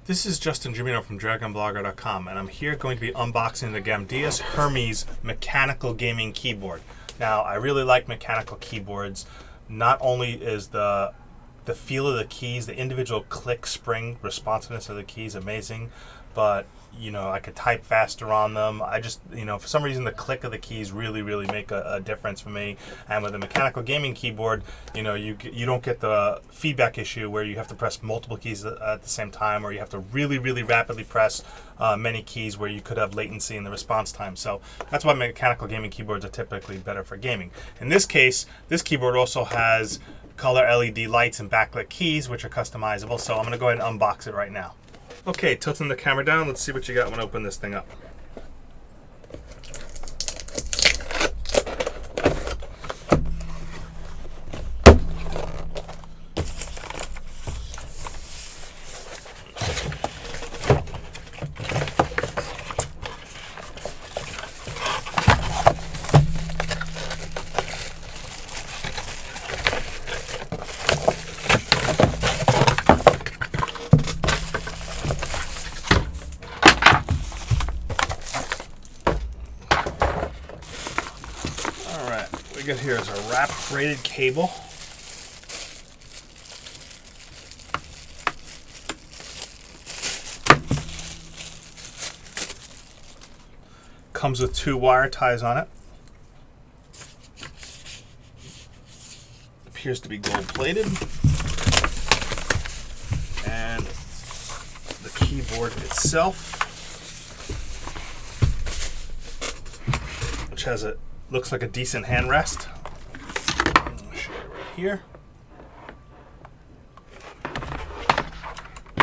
This is Justin Gimino from DragonBlogger.com, and I'm here going to be unboxing the Gamdias Hermes mechanical gaming keyboard. Now, I really like mechanical keyboards. Not only is the feel of the keys, the individual click spring responsiveness of the keys amazing, but I could type faster on them. I just, for some reason the click of the keys really make a difference for me. And with a mechanical gaming keyboard, you don't get the feedback issue where you have to press multiple keys at the same time, or you have to really rapidly press many keys where you could have latency in the response time. So that's why mechanical gaming keyboards are typically better for gaming. In this case, this keyboard also has color LED lights and backlit keys, which are customizable. So I'm going to go ahead and unbox it right now. Okay, tilting the camera down, let's see what you got when I open this thing up. What we got here is a wrap braided cable. Comes with 2 wire ties on it. Appears to be gold plated. And the keyboard itself, which has looks like a decent hand rest. I'll show you right here.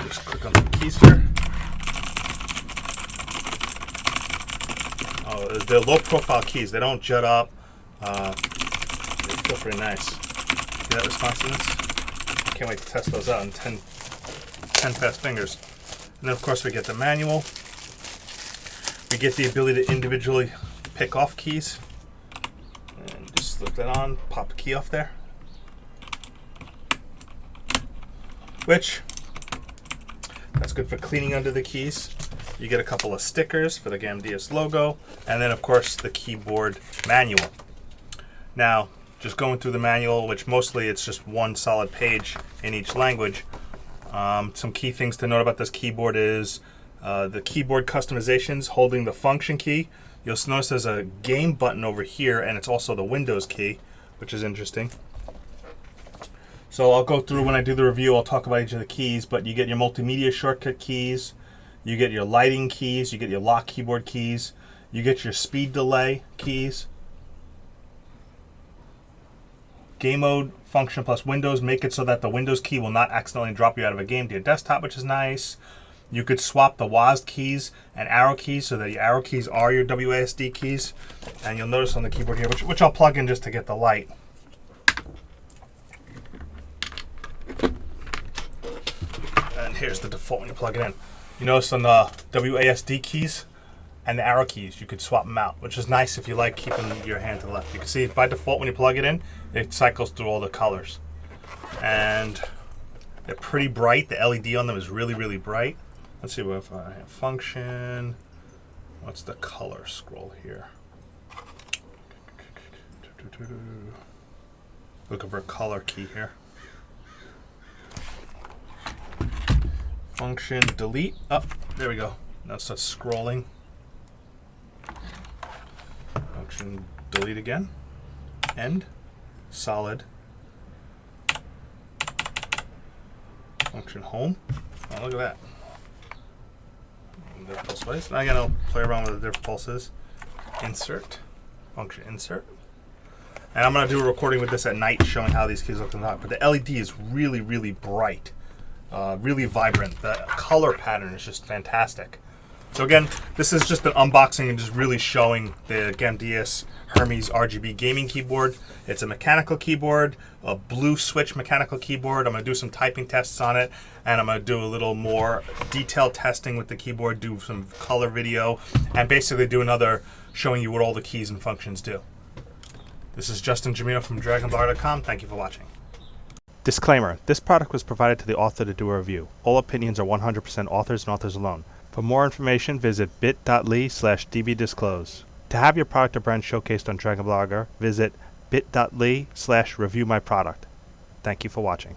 Just click on the keys here. Oh, they're low profile keys. They don't jut up. They feel pretty nice. See that responsiveness? Can't wait to test those out in 10 fast fingers. And then of course we get the manual. We get the ability to individually pick off keys. And just slip that on, pop the key off there. That's good for cleaning under the keys. You get a couple of stickers for the Gamdias logo, and then of course the keyboard manual. Now, just going through the manual, which mostly it's just one solid page in each language. Some key things to note about this keyboard is the keyboard customizations, holding the function key. You'll notice there's a game button over here, and it's also the Windows key, which is interesting. So I'll go through when I do the review, I'll talk about each of the keys, but you get your multimedia shortcut keys, you get your lighting keys, you get your lock keyboard keys, you get your speed delay keys. Game mode function plus Windows make it so that the Windows key will not accidentally drop you out of a game to your desktop, which is nice. You could swap the WASD keys and arrow keys so that your arrow keys are your WASD keys. And you'll notice on the keyboard here, which I'll plug in just to get the light. And here's the default when you plug it in. You notice on the WASD keys and the arrow keys, you could swap them out, which is nice if you like keeping your hand to the left. You can see by default when you plug it in, it cycles through all the colors. And they're pretty bright. The LED on them is really bright. Let's see if I have function. What's the color scroll here? Looking for a color key here. Function delete. Oh, there we go. Now it starts scrolling. Function delete again. End. Solid. Function home. Oh, look at that. Different pulse place. Now I'm going to play around with the different pulses. Insert. Function insert. And I'm going to do a recording with this at night showing how these keys look in the dark. But the LED is really bright. Really vibrant. The color pattern is just fantastic. So again, this is just an unboxing and just really showing the Gamdias Hermes RGB gaming keyboard. It's a mechanical keyboard, a blue switch mechanical keyboard. I'm going to do some typing tests on it, and I'm going to do a little more detailed testing with the keyboard, do some color video, and basically do another showing you what all the keys and functions do. This is Justin Gimino from DragonBlogger.com. Thank you for watching. Disclaimer: this product was provided to the author to do a review. All opinions are 100% authors and authors alone. For more information, visit bit.ly/dbdisclose. To have your product or brand showcased on Dragon Blogger, visit bit.ly/reviewmyproduct. Thank you for watching.